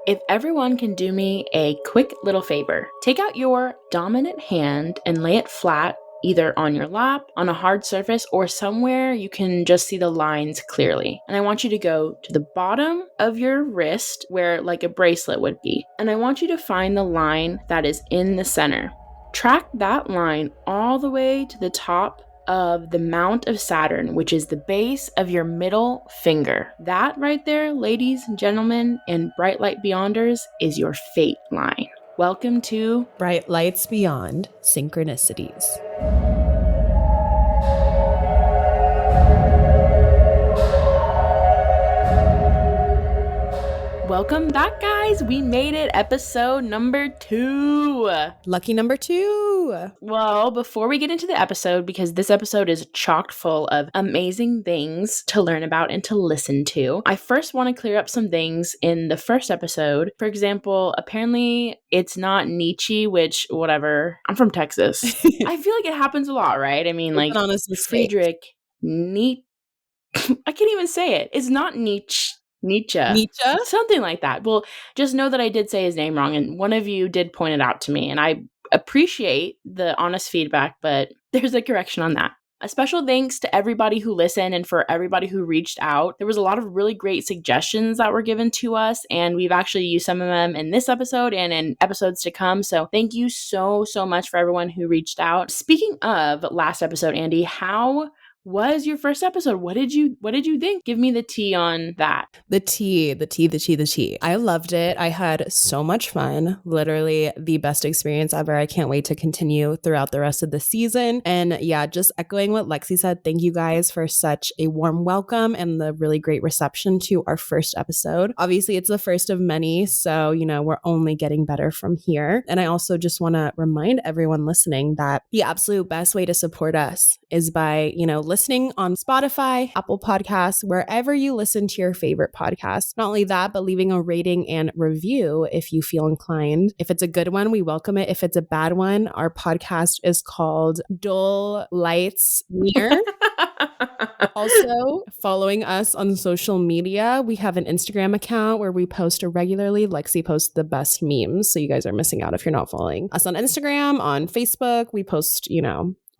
If everyone can do me a quick little favor, take out your dominant hand and lay it flat, either on your lap, on a hard surface, or somewhere you can just see the lines clearly. And I want you to go to the bottom of your wrist where like a bracelet would be. And I want you to find the line that is in the center. Track that line all the way to the top of the Mount of Saturn, which is the base of your middle finger. That right there, ladies and gentlemen, and bright light beyonders, is your fate line. Welcome to Bright Lights Beyond Synchronicities. Welcome back, guys. We made it, episode number 2. Lucky number 2. Well, before we get into the episode, because this episode is chock full of amazing things to learn about and to listen to, I first want to clear up some things in the first episode. For example, apparently it's not Nietzsche, which, whatever. I'm from Texas. I feel like it happens a lot, right? I mean, like, Friedrich Nietzsche. I can't even say it. It's not Nietzsche. Something like that. Well, just know that I did say his name wrong, and one of you did point it out to me, and I appreciate the honest feedback, but there's a correction on that. A special thanks to everybody who listened and for everybody who reached out. There was a lot of really great suggestions that were given to us, and we've actually used some of them in this episode and in episodes to come. So thank you so much for everyone who reached out. Speaking of last episode, Andie, how was your first episode? What did you think? Give me the tea on that. The tea. I loved it. I had so much fun. Literally the best experience ever. I can't wait to continue throughout the rest of the season. And yeah, just echoing what Lexie said, thank you guys for such a warm welcome and the really great reception to our first episode. Obviously, it's the first of many, so we're only getting better from here. And I also just want to remind everyone listening that the absolute best way to support us is by, listening on Spotify, Apple Podcasts, wherever you listen to your favorite podcast. Not only that, but leaving a rating and review if you feel inclined. If it's a good one, we welcome it. If it's a bad one, our podcast is called Dull Lights Near. Also, following us on social media, we have an Instagram account where we post regularly. Lexie posts the best memes, so you guys are missing out if you're not following us on Instagram. On Facebook, we post,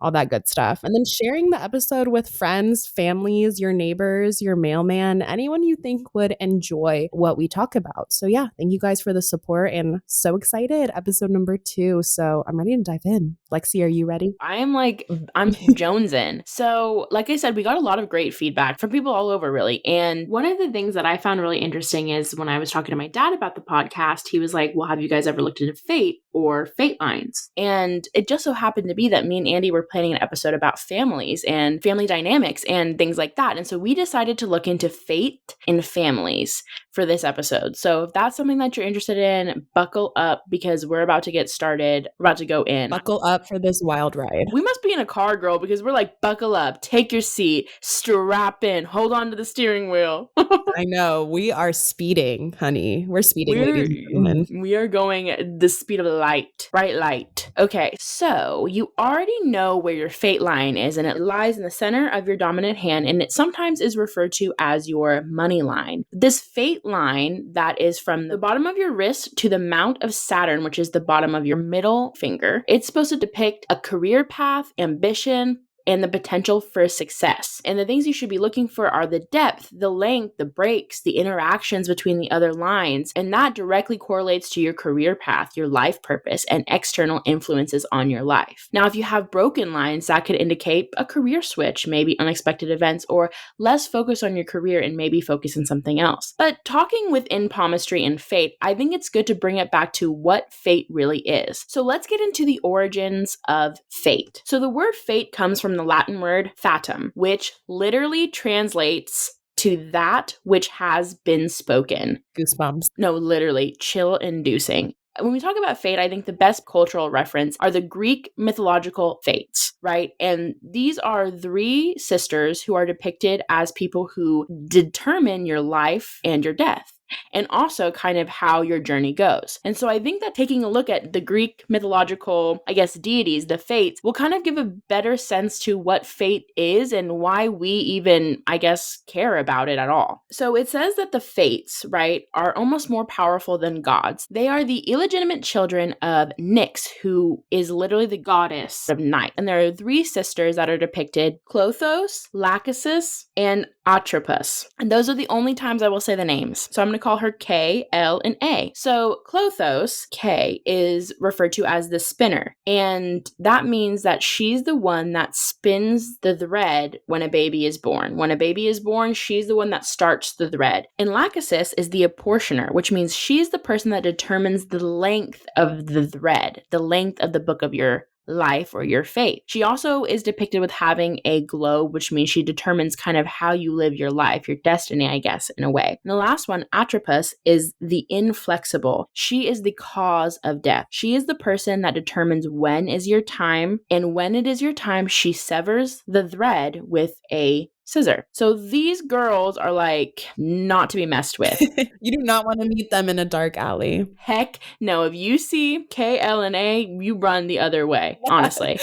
all that good stuff. And then sharing the episode with friends, families, your neighbors, your mailman, anyone you think would enjoy what we talk about. So yeah, thank you guys for the support and so excited. Episode number 2. So I'm ready to dive in. Lexie, are you ready? I'm jonesing. So like I said, we got a lot of great feedback from people all over really. And one of the things that I found really interesting is when I was talking to my dad about the podcast, he was like, well, have you guys ever looked into fate or fate lines? And it just so happened to be that me and Andie were planning an episode about families and family dynamics and things like that. And so we decided to look into fate and families for this episode. So if that's something that you're interested in, buckle up because we're about to get started. We're about to go in. Buckle up for this wild ride. We must be in a car, girl, because we're like, buckle up, take your seat, strap in, hold on to the steering wheel. I know. We are speeding, honey. We're speeding, ladies and gentlemen. We are going the speed of light, bright light. Okay, so you already know where your fate line is, and it lies in the center of your dominant hand, and it sometimes is referred to as your money line. This fate line that is from the bottom of your wrist to the Mount of Saturn, which is the bottom of your middle finger, it's supposed to depict a career path, ambition, and the potential for success. And the things you should be looking for are the depth, the length, the breaks, the interactions between the other lines. And that directly correlates to your career path, your life purpose, and external influences on your life. Now, if you have broken lines, that could indicate a career switch, maybe unexpected events, or less focus on your career and maybe focus on something else. But talking within palmistry and fate, I think it's good to bring it back to what fate really is. So let's get into the origins of fate. So the word fate comes from the Latin word fatum, which literally translates to that which has been spoken. Goosebumps. No, literally, chill-inducing. When we talk about fate, I think the best cultural reference are the Greek mythological fates, right? And these are 3 sisters who are depicted as people who determine your life and your death. and also kind of how your journey goes. And so I think that taking a look at the Greek mythological, I guess, deities, the fates, will kind of give a better sense to what fate is and why we even, I guess, care about it at all. So it says that the fates, right, are almost more powerful than gods. They are the illegitimate children of Nyx, who is literally the goddess of night. And there are three sisters that are depicted: Clothos, Lachesis, and Atropos. And those are the only times I will say the names. So I'm going to call her K, L, and A. So Clothos, K, is referred to as the spinner. And that means that she's the one that spins the thread when a baby is born. When a baby is born, she's the one that starts the thread. And Lachesis is the apportioner, which means she's the person that determines the length of the thread, the length of the book of your life or your fate. She also is depicted with having a globe, which means she determines kind of how you live your life, your destiny, I guess, in a way. And the last one, Atropos, is the inflexible. She is the cause of death. She is the person that determines when is your time, and when it is your time, she severs the thread with a scissor. So these girls are like not to be messed with. You do not want to meet them in a dark alley. Heck no. If you see K, L, and A, you run the other way, honestly.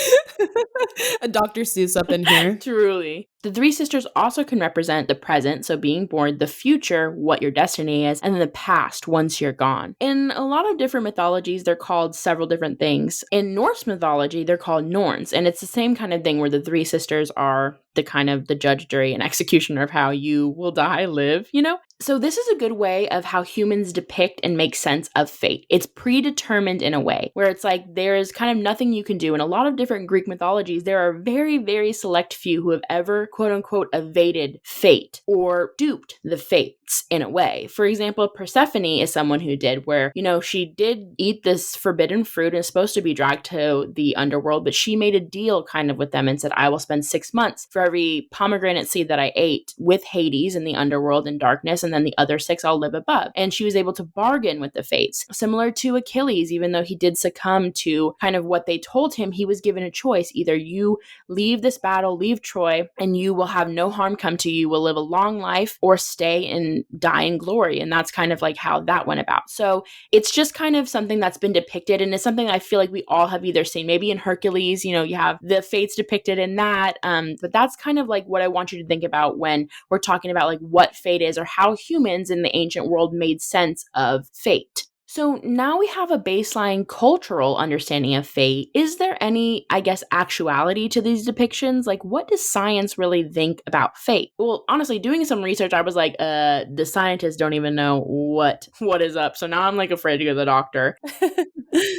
A Dr. Seuss up in here. Truly. The three sisters also can represent the present, so being born, the future, what your destiny is, and then the past, once you're gone. In a lot of different mythologies, they're called several different things. In Norse mythology, they're called Norns, and it's the same kind of thing where the three sisters are the kind of the judge, jury, and executioner of how you will die, live, you know? So this is a good way of how humans depict and make sense of fate. It's predetermined in a way where it's like there is kind of nothing you can do. In a lot of different Greek mythologies, there are very, very select few who have ever, quote unquote, evaded fate or duped the fates in a way. For example, Persephone is someone who did, where, you know, she did eat this forbidden fruit and is supposed to be dragged to the underworld, but she made a deal kind of with them and said, I will spend 6 months for every pomegranate seed that I ate with Hades in the underworld in darkness, and then the other 6 I'll live above. And she was able to bargain with the fates. Similar to Achilles, even though he did succumb to kind of what they told him, he was given a choice. Either you leave this battle, leave Troy, and you will have no harm come to you, will live a long life, or stay and die in glory. And that's kind of like how that went about. So it's just kind of something that's been depicted, and it's something I feel like we all have either seen. Maybe in Hercules, you know, you have the fates depicted in that. But that's kind of like what I want you to think about when we're talking about like what fate is, or how humans in the ancient world made sense of fate. So now we have a baseline cultural understanding of fate. Is there any, I guess, actuality to these depictions? Like, what does science really think about fate? Well, honestly, doing some research, I was like, the scientists don't even know what is up. So now I'm like afraid to go to the doctor.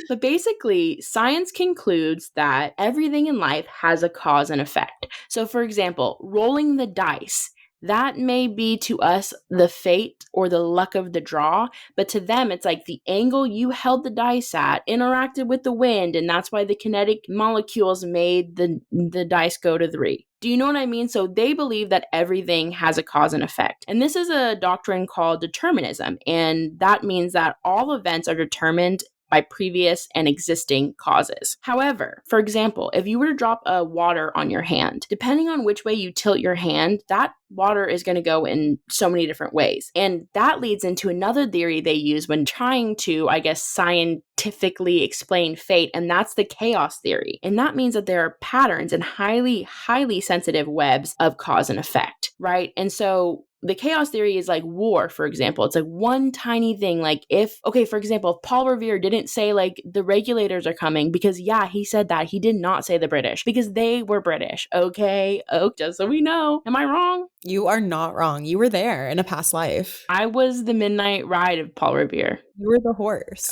But basically, science concludes that everything in life has a cause and effect. So for example, rolling the dice, that may be to us the fate or the luck of the draw, but to them, it's like the angle you held the dice at interacted with the wind, and that's why the kinetic molecules made the dice go to 3. Do you know what I mean? So they believe that everything has a cause and effect. And this is a doctrine called determinism, and that means that all events are determined by previous and existing causes. However, for example, if you were to drop a water on your hand, depending on which way you tilt your hand, that water is going to go in so many different ways. And that leads into another theory they use when trying to, I guess, scientifically explain fate, and that's the chaos theory. And that means that there are patterns and highly, highly sensitive webs of cause and effect, right? And so the chaos theory is like war, for example. It's like one tiny thing. Like for example, if Paul Revere didn't say like the regulators are coming, because yeah, he said that. He did not say the British because they were British. Okay. Oh, just so we know. Am I wrong? You are not wrong. You were there in a past life. I was the midnight ride of Paul Revere. You were the horse.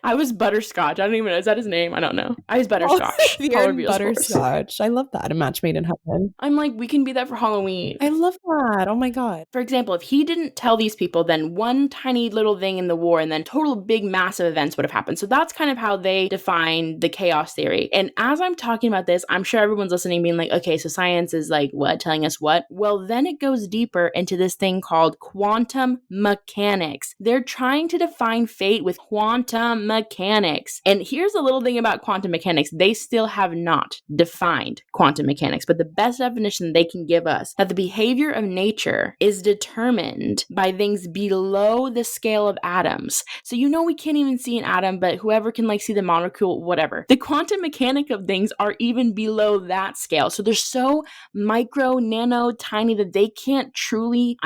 I was Butterscotch. I don't even know. Is that his name? I don't know. I was Butterscotch. You're Butterscotch. I love that. A match made in heaven. I'm like, we can be that for Halloween. I love that. Oh my God. For example, if he didn't tell these people, then one tiny little thing in the war and then total big massive events would have happened. So that's kind of how they define the chaos theory. And as I'm talking about this, I'm sure everyone's listening being like, okay, so science is like what? Telling us what? Well, then it goes deeper into this thing called quantum mechanics. They're trying to define fate with quantum mechanics. And here's a little thing about quantum mechanics. They still have not defined quantum mechanics, but the best definition they can give us, that the behavior of nature is determined by things below the scale of atoms. So we can't even see an atom, but whoever can see the molecule, whatever. The quantum mechanic of things are even below that scale. So they're so micro, nano, tiny that they can't truly,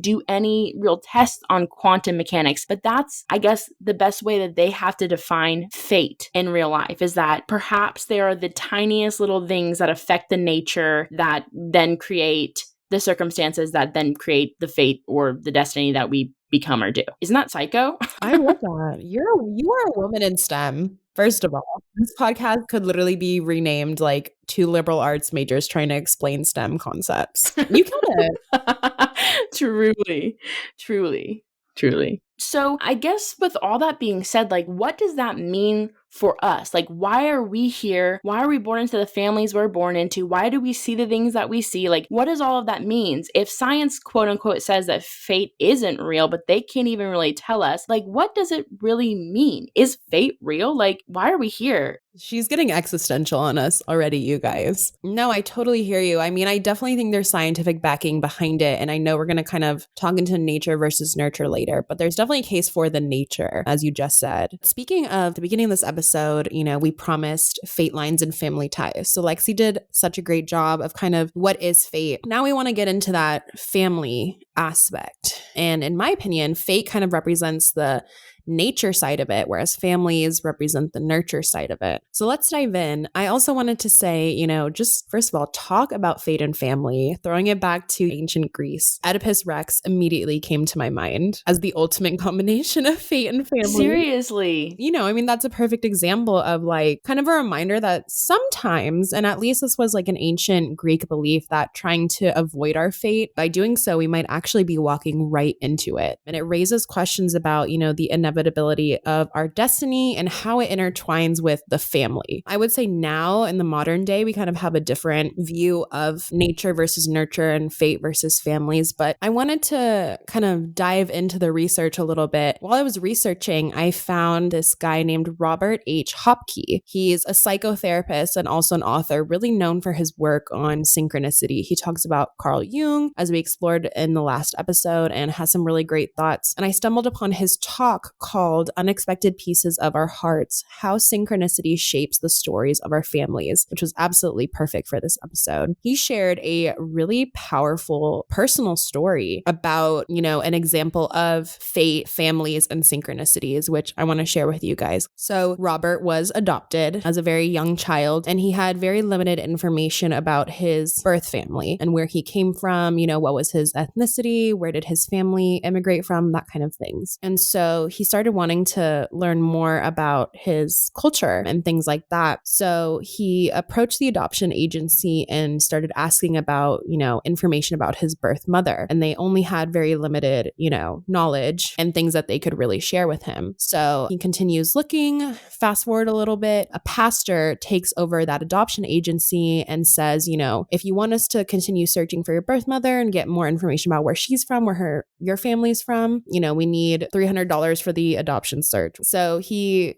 do any real tests on quantum mechanics. But that's, the best way that they have to define fate in real life, is that perhaps they are the tiniest little things that affect the nature that then create the circumstances that then create the fate or the destiny that we become or do. Isn't that psycho? I love that. You are a woman in STEM. First of all, this podcast could literally be renamed two liberal arts majors trying to explain STEM concepts. You killed it. Truly. So I guess with all that being said, what does that mean for us? Why are we here? Why are we born into the families we're born into? Why do we see the things that we see? What does all of that mean? If science, quote unquote, says that fate isn't real, but they can't even really tell us, what does it really mean? Is fate real? Why are we here? She's getting existential on us already, you guys. No, I totally hear you. I mean, I definitely think there's scientific backing behind it. And I know we're going to kind of talk into nature versus nurture later, but there's definitely a case for the nature, as you just said. Speaking of the beginning of this episode, we promised fate lines and family ties. So Lexie did such a great job of kind of what is fate. Now we want to get into that family aspect. And in my opinion, fate kind of represents the nature side of it, whereas families represent the nurture side of it. So let's dive in. I also wanted to say, just first of all, talk about fate and family, throwing it back to ancient Greece. Oedipus Rex immediately came to my mind as the ultimate combination of fate and family. Seriously. That's a perfect example of kind of a reminder that sometimes, and at least this was an ancient Greek belief, that trying to avoid our fate, by doing so, we might actually be walking right into it. And it raises questions about, the inevitability of our destiny and how it intertwines with the family. I would say now in the modern day, we kind of have a different view of nature versus nurture and fate versus families. But I wanted to kind of dive into the research a little bit. While I was researching, I found this guy named Robert H. Hopke. He's a psychotherapist and also an author, really known for his work on synchronicity. He talks about Carl Jung, as we explored in the last episode, and has some really great thoughts. And I stumbled upon his talk called Unexpected Pieces of Our Hearts, How Synchronicity Shapes the Stories of Our Families, which was absolutely perfect for this episode. He shared a really powerful personal story about, an example of fate, families, and synchronicities, which I want to share with you guys. So Robert was adopted as a very young child, and he had very limited information about his birth family and where he came from, what was his ethnicity, where did his family immigrate from, that kind of things. And so he started wanting to learn more about his culture and things like that. So he approached the adoption agency and started asking about, information about his birth mother. And they only had very limited, knowledge and things that they could really share with him. So he continues looking. Fast forward a little bit, a pastor takes over that adoption agency and says, if you want us to continue searching for your birth mother and get more information about where she's from, where your family's from, we need $300 for the adoption search. So he,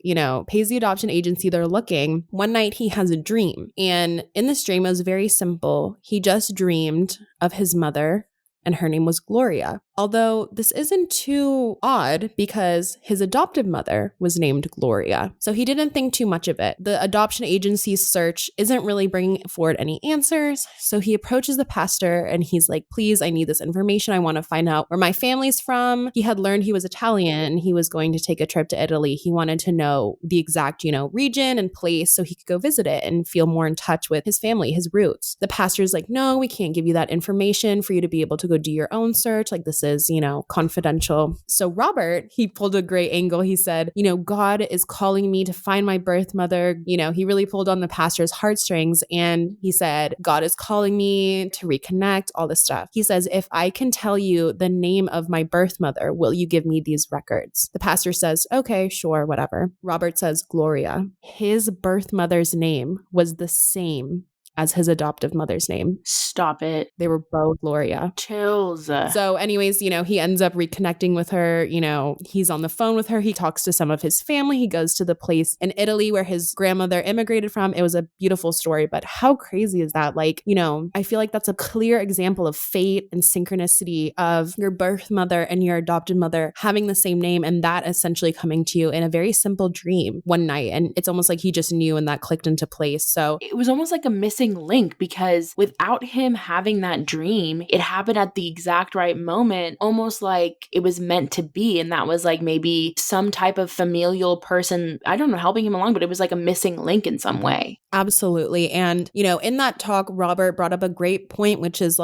pays the adoption agency. They're looking. One night he has a dream. And in this dream, it was very simple. He just dreamed of his mother, and her name was Gloria. Although this isn't too odd because his adoptive mother was named Gloria. So he didn't think too much of it. The adoption agency's search isn't really bringing forward any answers. So he approaches the pastor and he's like, please, I need this information. I want to find out where my family's from. He had learned he was Italian. He was going to take a trip to Italy. He wanted to know the exact, region and place so he could go visit it and feel more in touch with his family, his roots. The pastor's like, no, we can't give you that information for you to be able to go do your own search. This is, confidential. So Robert, he pulled a great angle. He said, God is calling me to find my birth mother. He really pulled on the pastor's heartstrings and he said, God is calling me to reconnect, all this stuff. He says, if I can tell you the name of my birth mother, will you give me these records? The pastor says, okay, sure, whatever. Robert says, Gloria. His birth mother's name was the same as his adoptive mother's name. Stop it. They were both Gloria. Chills. So anyways, he ends up reconnecting with her. He's on the phone with her. He talks to some of his family. He goes to the place in Italy where his grandmother immigrated from. It was a beautiful story, but how crazy is that? I feel like that's a clear example of fate and synchronicity of your birth mother and your adopted mother having the same name, and that essentially coming to you in a very simple dream one night. And it's almost like he just knew and that clicked into place. So it was almost like a missing link, because without him having that dream, it happened at the exact right moment, almost like it was meant to be. And that was like maybe some type of familial person, I don't know, helping him along, but it was like a missing link in some way. Absolutely. And, in that talk, Robert brought up a great point, which is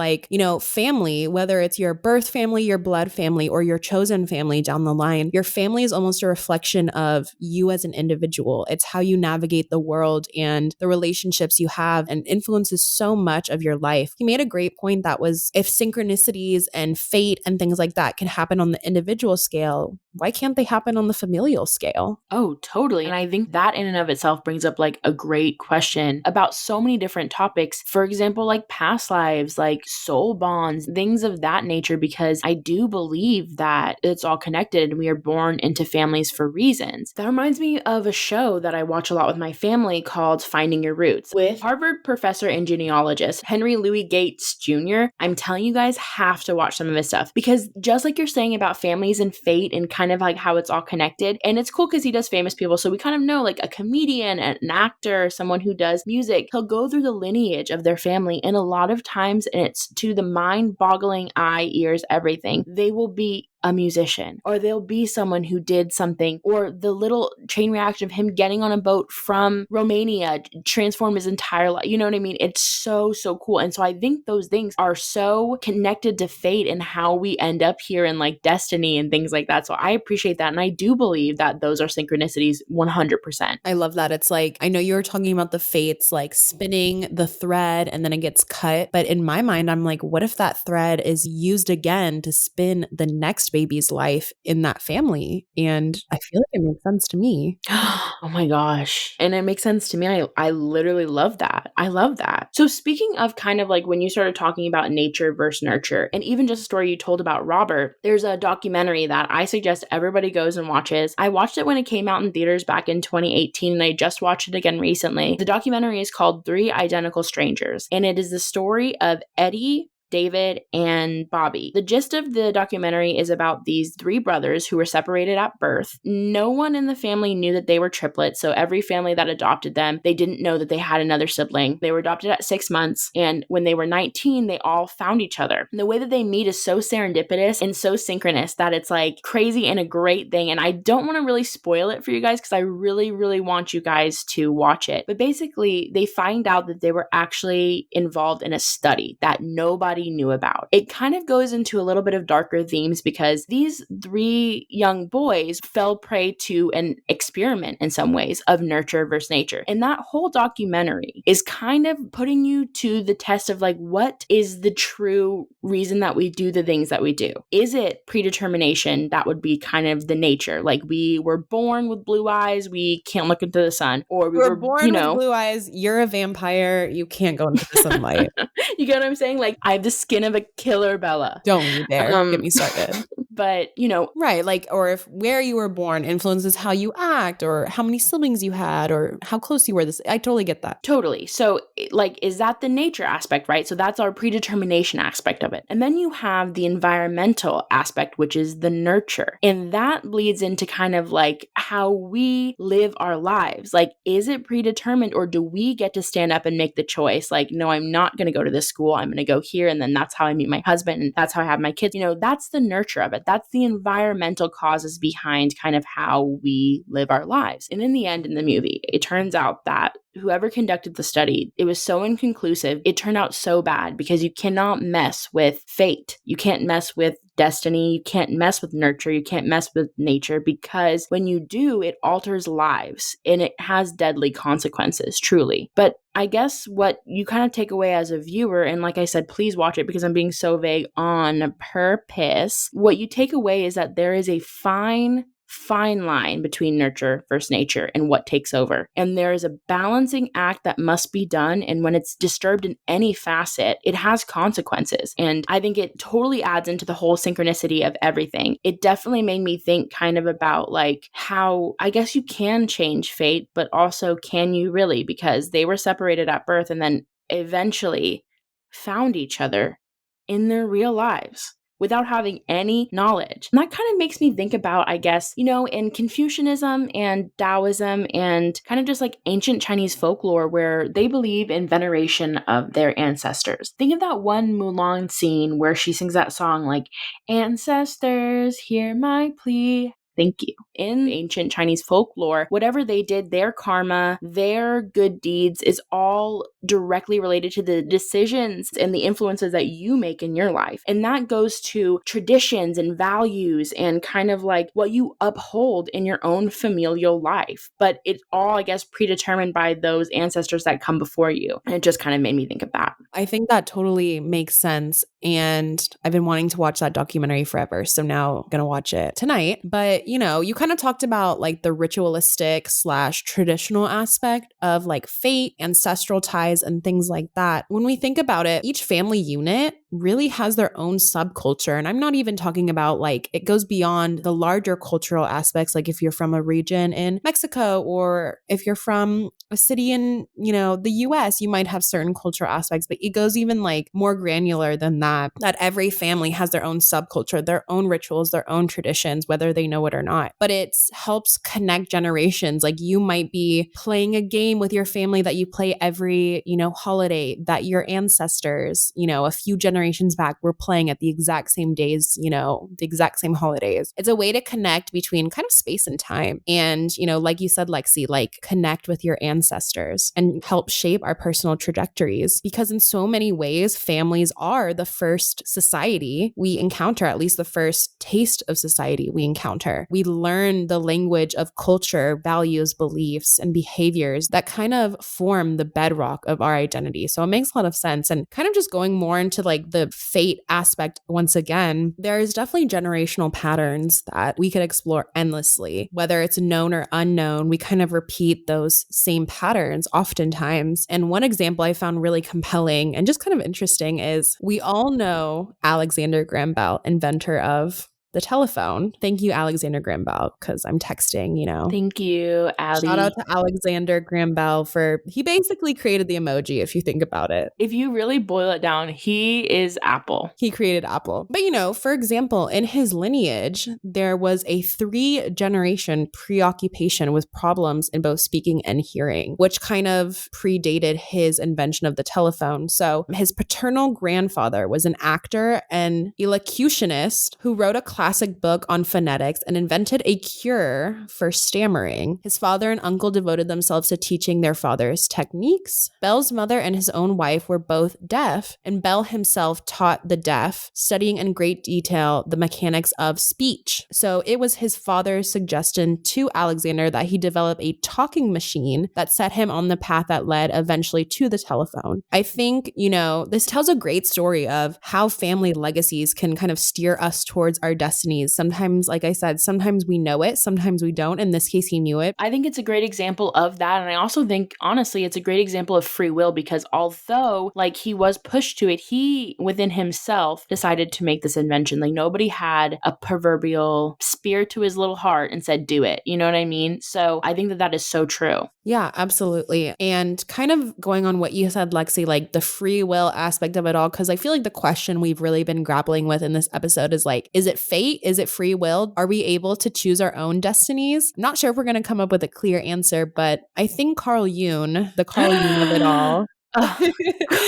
family, whether it's your birth family, your blood family, or your chosen family down the line, your family is almost a reflection of you as an individual. It's how you navigate the world and the relationships you have, and influences so much of your life. He made a great point that was, if synchronicities and fate and things like that can happen on the individual scale, why can't they happen on the familial scale? Oh, totally. And I think that in and of itself brings up like a great question about so many different topics. For example, like past lives, like soul bonds, things of that nature, because I do believe that it's all connected and we are born into families for reasons. That reminds me of a show that I watch a lot with my family called Finding Your Roots with Harvard professor and genealogist Henry Louis Gates Jr. I'm telling you guys have to watch some of his stuff, because just like you're saying about families and fate and kind of like how it's all connected, and it's cool because he does famous people, so we kind of know like a comedian, an actor, someone who does music, he'll go through the lineage of their family, and a lot of times, and it's to the mind-boggling eye, ears, everything, they will be a musician, or they'll be someone who did something, or the little chain reaction of him getting on a boat from Romania transformed his entire life. You know what I mean? It's so cool. And so I think those things are so connected to fate and how we end up here, and like destiny and things like that. So I appreciate that. And I do believe that those are synchronicities 100%. I love that. It's like, I know you were talking about the fates, like spinning the thread and then it gets cut. But in my mind, I'm like, what if that thread is used again to spin the next baby's life in that family? And I feel like it makes sense to me. Oh my gosh. And it makes sense to me. I literally love that. I love that. So speaking of kind of like when you started talking about nature versus nurture, and even just a story you told about Robert, there's a documentary that I suggest everybody goes and watches. I watched it when it came out in theaters back in 2018, and I just watched it again recently. The documentary is called 3 Identical Strangers, and it is the story of Eddie, David, and Bobby. The gist of the documentary is about these 3 brothers who were separated at birth. No one in the family knew that they were triplets, so every family that adopted them, they didn't know that they had another sibling. They were adopted at 6 months, and when they were 19, they all found each other. And the way that they meet is so serendipitous and so synchronous that it's like crazy and a great thing. And I don't want to really spoil it for you guys because I really, really want you guys to watch it. But basically, they find out that they were actually involved in a study that nobody knew about. It kind of goes into a little bit of darker themes because these 3 young boys fell prey to an experiment in some ways of nurture versus nature. And that whole documentary is kind of putting you to the test of like, what is the true reason that we do the things that we do? Is it predetermination? That would be kind of the nature. Like we were born with blue eyes, we can't look into the sun. Or we were born with blue eyes, you're a vampire, you can't go into the sunlight. You get what I'm saying? Like I have the skin of a killer Bella. Don't you dare get me started. But, right. Like, or if where you were born influences how you act or how many siblings you had or how close you were. I totally get that. Totally. So like, is that the nature aspect, right? So that's our predetermination aspect of it. And then you have the environmental aspect, which is the nurture. And that bleeds into kind of like how we live our lives. Like, is it predetermined or do we get to stand up and make the choice? Like, no, I'm not going to go to this school. I'm going to go here. And then that's how I meet my husband. And that's how I have my kids. That's the nurture of it. That's the environmental causes behind kind of how we live our lives. And in the end, in the movie, it turns out that whoever conducted the study, it was so inconclusive. It turned out so bad because you cannot mess with fate. You can't mess with destiny. You can't mess with nurture. You can't mess with nature because when you do, it alters lives and it has deadly consequences, truly. But I guess what you kind of take away as a viewer, and like I said, please watch it because I'm being so vague on purpose. What you take away is that there is a fine fine line between nurture versus nature and what takes over. And there is a balancing act that must be done. And when it's disturbed in any facet, it has consequences. And I think it totally adds into the whole synchronicity of everything. It definitely made me think kind of about like how I guess you can change fate, but also can you really? Because they were separated at birth and then eventually found each other in their real lives without having any knowledge. And that kind of makes me think about, I guess, in Confucianism and Taoism and kind of just like ancient Chinese folklore where they believe in veneration of their ancestors. Think of that one Mulan scene where she sings that song like, "Ancestors, hear my plea." Thank you. In ancient Chinese folklore, whatever they did, their karma, their good deeds is all directly related to the decisions and the influences that you make in your life. And that goes to traditions and values and kind of like what you uphold in your own familial life. But it's all, I guess, predetermined by those ancestors that come before you. And it just kind of made me think of that. I think that totally makes sense. And I've been wanting to watch that documentary forever. So now I'm going to watch it tonight. But, you kind of talked about like the ritualistic / traditional aspect of like fate, ancestral ties, and things like that. When we think about it, each family unit really has their own subculture. And I'm not even talking about like it goes beyond the larger cultural aspects. Like if you're from a region in Mexico or if you're from a city in, the US, you might have certain cultural aspects, but it goes even like more granular than that every family has their own subculture, their own rituals, their own traditions, whether they know it or not. But it helps connect generations. Like you might be playing a game with your family that you play every, holiday that your ancestors, a few generations back were playing at the exact same days, the exact same holidays. It's a way to connect between kind of space and time. And, like you said, Lexie, like connect with your ancestors and help shape our personal trajectories. Because in so many ways, families are the first society we encounter, at least the first taste of society we encounter. We learn the language of culture, values, beliefs, and behaviors that kind of form the bedrock of our identity. So it makes a lot of sense. And kind of just going more into like the fate aspect once again, there's definitely generational patterns that we could explore endlessly. Whether it's known or unknown, we kind of repeat those same patterns oftentimes. And one example I found really compelling and just kind of interesting is we all know Alexander Graham Bell, inventor of the telephone. Thank you, Alexander Graham Bell, because I'm texting, Thank you, Allie. Shout out to Alexander Graham Bell he basically created the emoji, if you think about it. If you really boil it down, he is Apple. He created Apple. But, for example, in his lineage, there was a 3-generation preoccupation with problems in both speaking and hearing, which kind of predated his invention of the telephone. So his paternal grandfather was an actor and elocutionist who wrote a classic book on phonetics and invented a cure for stammering. His father and uncle devoted themselves to teaching their father's techniques. Bell's mother and his own wife were both deaf, and Bell himself taught the deaf, studying in great detail the mechanics of speech. So it was his father's suggestion to Alexander that he develop a talking machine that set him on the path that led eventually to the telephone. I think, this tells a great story of how family legacies can kind of steer us towards our destinies. Sometimes, like I said, sometimes we know it, sometimes we don't. In this case, he knew it. I think it's a great example of that. And I also think, honestly, it's a great example of free will because although like he was pushed to it, he within himself decided to make this invention. Like nobody had a proverbial spear to his little heart and said, do it. You know what I mean? So I think that is so true. Yeah, absolutely. And kind of going on what you said, Lexie, like the free will aspect of it all, because I feel like the question we've really been grappling with in this episode is like, is it fate? Is it free will? Are we able to choose our own destinies? I'm not sure if we're going to come up with a clear answer, but I think Carl Jung, the Carl Jung of it all,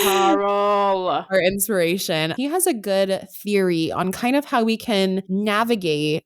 Carl, our inspiration. He has a good theory on kind of how we can navigate,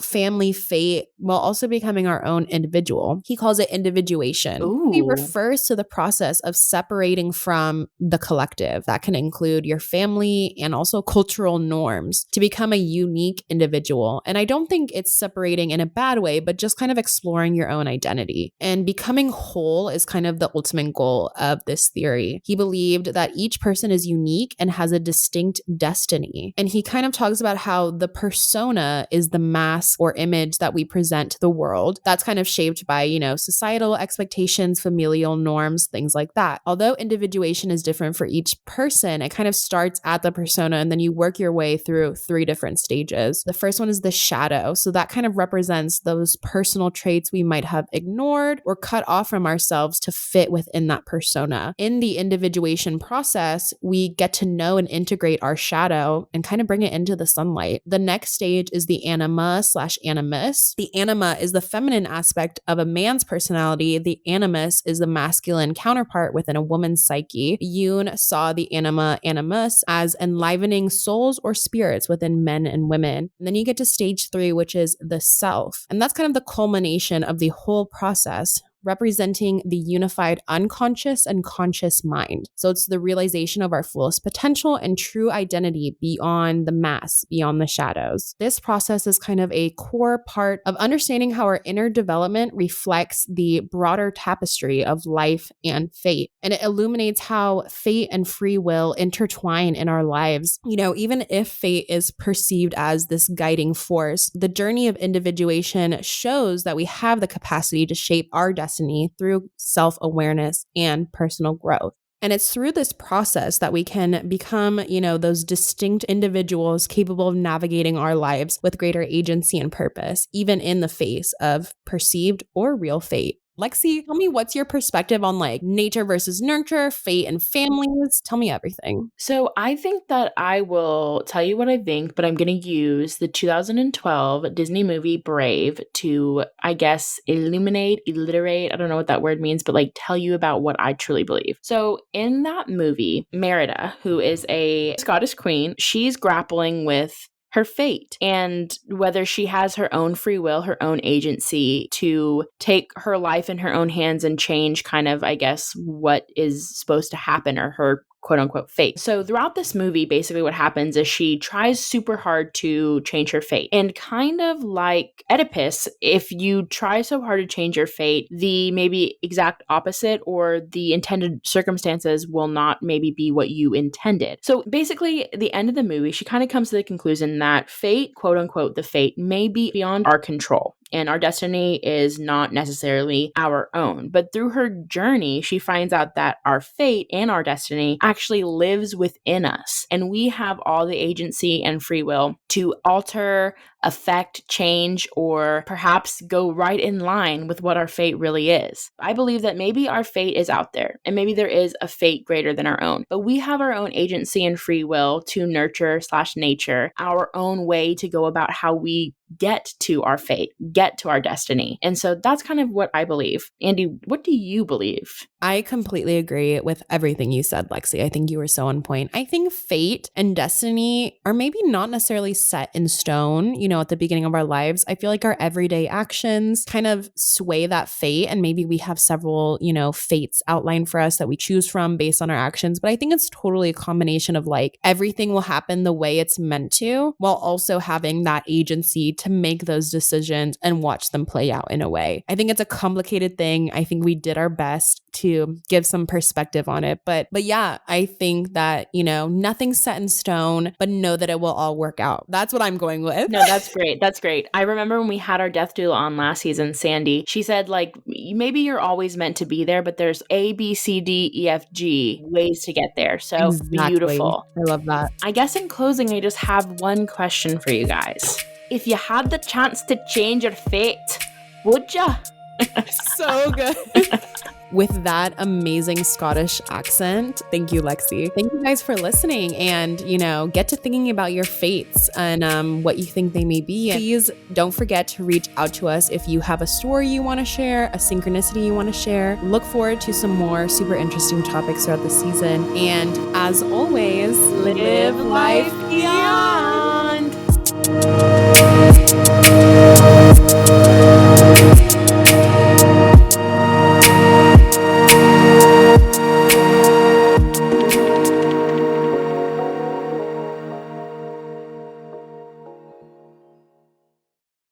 family fate while also becoming our own individual. He calls it individuation. Ooh. He refers to the process of separating from the collective. That can include your family and also cultural norms to become a unique individual. And I don't think it's separating in a bad way, but just kind of exploring your own identity. And becoming whole is kind of the ultimate goal of this theory. binary. He believed that each person is unique and has a distinct destiny. And he kind of talks about how the persona is the mask or image that we present to the world. That's kind of shaped by, societal expectations, familial norms, things like that. Although individuation is different for each person, it kind of starts at the persona and then you work your way through 3 different stages. The first one is the shadow. So that kind of represents those personal traits we might have ignored or cut off from ourselves to fit within that persona. In the individuation process, we get to know and integrate our shadow and kind of bring it into the sunlight. The next stage is the anima/animus. The anima is the feminine aspect of a man's personality. The animus is the masculine counterpart within a woman's psyche. Jung saw the anima/animus as enlivening souls or spirits within men and women. And then you get to stage 3, which is the self. And that's kind of the culmination of the whole process, representing the unified unconscious and conscious mind. So it's the realization of our fullest potential and true identity beyond the mask, beyond the shadows. This process is kind of a core part of understanding how our inner development reflects the broader tapestry of life and fate. And it illuminates how fate and free will intertwine in our lives. Even if fate is perceived as this guiding force, the journey of individuation shows that we have the capacity to shape our destiny through self-awareness and personal growth. And it's through this process that we can become, those distinct individuals capable of navigating our lives with greater agency and purpose, even in the face of perceived or real fate. Lexie, tell me, what's your perspective on nature versus nurture, fate and families? Tell me everything. So I think that I will tell you what I think, but I'm going to use the 2012 Disney movie Brave to, I guess, alliterate, I don't know what that word means, but tell you about what I truly believe. So in that movie, Merida, who is a Scottish queen, she's grappling with her fate and whether she has her own free will, her own agency to take her life in her own hands and change kind of, I guess, what is supposed to happen or her quote unquote fate. So throughout this movie, basically what happens is she tries super hard to change her fate. And kind of like Oedipus, if you try so hard to change your fate, the maybe exact opposite or the intended circumstances will not maybe be what you intended. So basically, at the end of the movie, she kind of comes to the conclusion that fate, quote unquote, the fate may be beyond our control. And our destiny is not necessarily our own. But through her journey, she finds out that our fate and our destiny actually lives within us. And we have all the agency and free will to alter, affect, change, or perhaps go right in line with what our fate really is. I believe that maybe our fate is out there and maybe there is a fate greater than our own. But we have our own agency and free will to nurture/nature our own way to go about how we get to our fate, get to our destiny. And so that's kind of what I believe. Andie, what do you believe? I completely agree with everything you said, Lexie. I think you were so on point. I think fate and destiny are maybe not necessarily set in stone, at the beginning of our lives. I feel like our everyday actions kind of sway that fate. And maybe we have several, fates outlined for us that we choose from based on our actions. But I think it's totally a combination of everything will happen the way it's meant to, while also having that agency to make those decisions and watch them play out in a way. I think it's a complicated thing. I think we did our best to give some perspective on it. But yeah, I think that, nothing's set in stone, but know that it will all work out. That's what I'm going with. No, that's great. That's great. I remember when we had our death doula on last season, Sandy, she said maybe you're always meant to be there, but there's A, B, C, D, E, F, G ways to get there. So Exactly. Beautiful. I love that. I guess in closing, I just have one question for you guys. If you had the chance to change your fate, would ya? So good. With that amazing Scottish accent. Thank you, Lexie. Thank you guys for listening and, get to thinking about your fates and what you think they may be. Please don't forget to reach out to us if you have a story you want to share, a synchronicity you want to share. Look forward to some more super interesting topics throughout the season. And as always, live life beyond.